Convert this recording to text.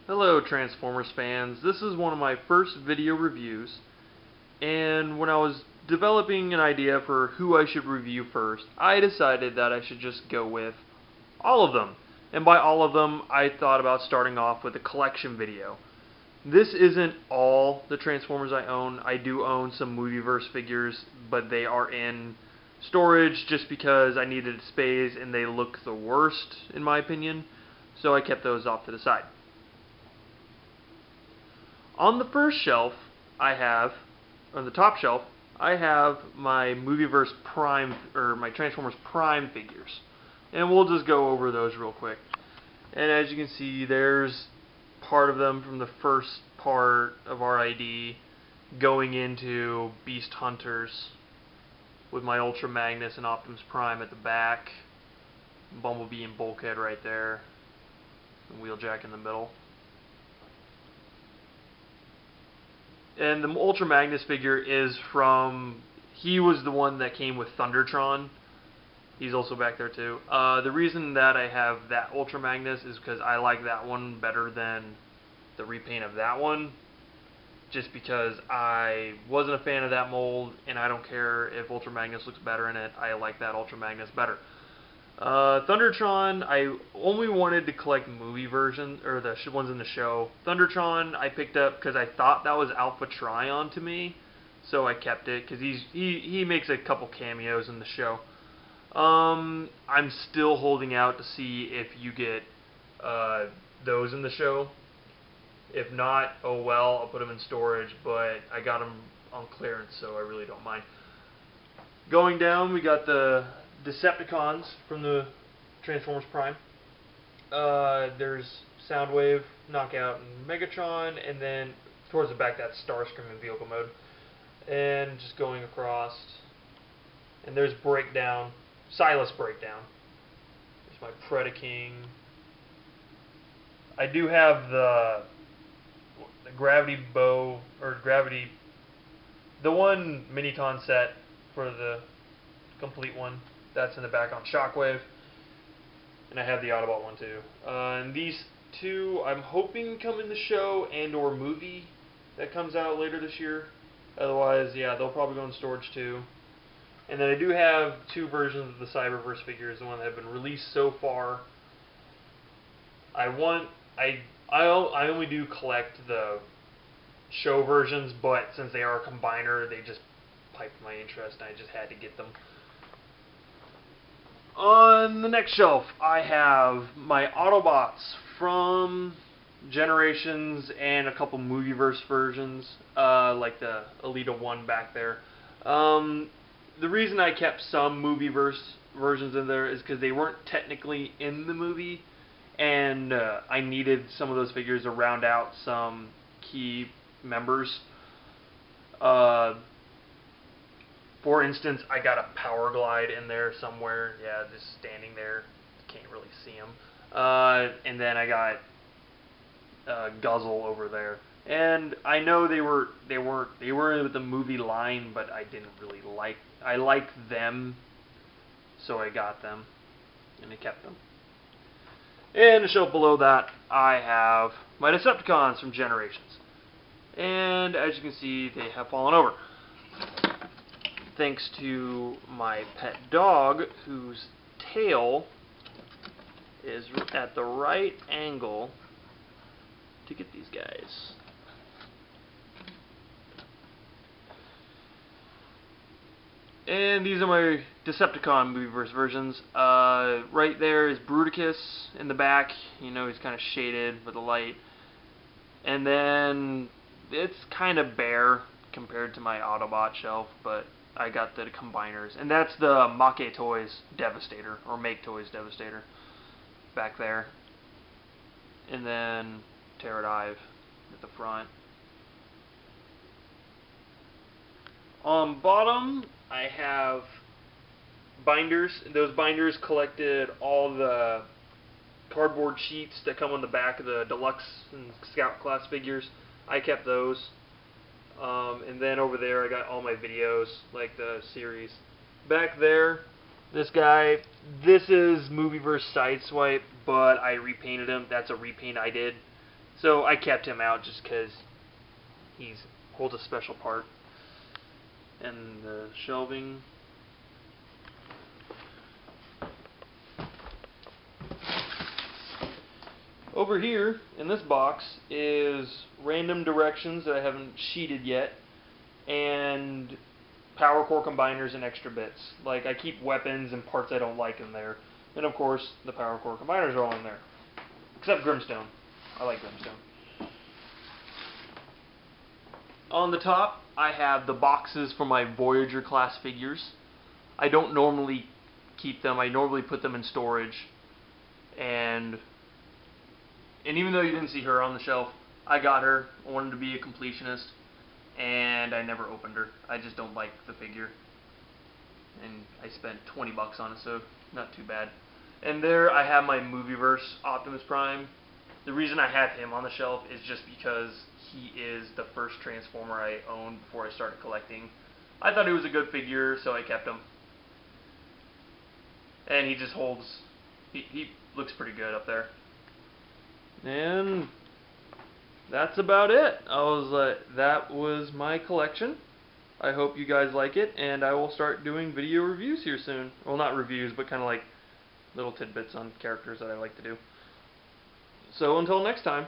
Hello Transformers fans, this is one of my first video reviews, and when I was developing an idea for who I should review first, I decided that I should just go with all of them. And by all of them, I thought about starting off with a collection video. This isn't all the Transformers I own. I do own some Movieverse figures, but they are in storage just because I needed space and they look the worst in my opinion, so I kept those off to the side. On the first shelf, on the top shelf, I have my Movieverse Prime, or my Transformers Prime figures. And we'll just go over those real quick. And as you can see, there's part of them from the first part of RID going into Beast Hunters with my Ultra Magnus and Optimus Prime at the back, Bumblebee and Bulkhead right there, and Wheeljack in the middle. And the Ultra Magnus figure is from, he was the one that came with Thundertron. He's also back there too. The reason that I have that Ultra Magnus is because I like that one better than the repaint of that one. Just because I wasn't a fan of that mold, and I don't care if Ultra Magnus looks better in it. I like that Ultra Magnus better. Thundertron, I only wanted to collect movie versions, or the ones in the show. Thundertron I picked up because I thought that was Alpha Trion to me, so I kept it because he makes a couple cameos in the show. I'm still holding out to see if you get those in the show. If not, oh well, I'll put them in storage, but I got them on clearance, so I really don't mind. Going down, we got the Decepticons from the Transformers Prime. There's Soundwave, Knockout, and Megatron, and then towards the back that's Starscream in vehicle mode. And just going across, and there's Breakdown, Silas Breakdown. There's my Predaking. I do have the Gravity Bow, or Gravity, the one Miniton set for the complete one. That's in the back on Shockwave. And I have the Autobot one too. And these two I'm hoping come in the show and or movie that comes out later this year. Otherwise, yeah, they'll probably go in storage too. And then I do have two versions of the Cyberverse figures, the one that have been released so far. I only do collect the show versions, but since they are a combiner, they just piqued my interest and I just had to get them. On the next shelf, I have my Autobots from Generations and a couple Movieverse versions, like the Elita 1 back there. The reason I kept some Movieverse versions in there is because they weren't technically in the movie, and I needed some of those figures to round out some key members. For instance, I got a Power Glide in there somewhere. Yeah, just standing there. Can't really see him. And then I got Guzzle over there. And I know they were with the movie line, but I didn't really like. I liked them, so I got them, and I kept them. And the shelf below that, I have my Decepticons from Generations. And as you can see, they have fallen over. Thanks to my pet dog, whose tail is at the right angle to get these guys. And these are my Decepticon Movieverse versions. Right there is Bruticus in the back. You know, he's kind of shaded with the light. And then it's kind of bare compared to my Autobot shelf, but I got the combiners. And that's the Make Toys Devastator, or Make Toys Devastator, back there. And then Pterodive at the front. On bottom, I have binders. Those binders collected all the cardboard sheets that come on the back of the Deluxe and Scout class figures. I kept those. And then over there I got all my videos, like the series. Back there, this guy, this is Movieverse Sideswipe, but I repainted him. That's a repaint I did. So I kept him out just because he holds a special part. And the shelving. Over here in this box is random directions that I haven't sheeted yet, and power core combiners and extra bits. Like, I keep weapons and parts I don't like in there. And of course, the power core combiners are all in there. Except Grimstone. I like Grimstone. On the top, I have the boxes for my Voyager class figures. I don't normally keep them. I normally put them in storage. And even though you didn't see her on the shelf, I got her. I wanted to be a completionist. And I never opened her. I just don't like the figure. And I spent 20 bucks on it, so not too bad. And there I have my Movieverse Optimus Prime. The reason I have him on the shelf is just because he is the first Transformer I owned before I started collecting. I thought he was a good figure, so I kept him. And he just holds... He looks pretty good up there. And that's about it. That was my collection. I hope you guys like it, and I will start doing video reviews here soon. Well, not reviews, but kind of like little tidbits on characters that I like to do. So until next time.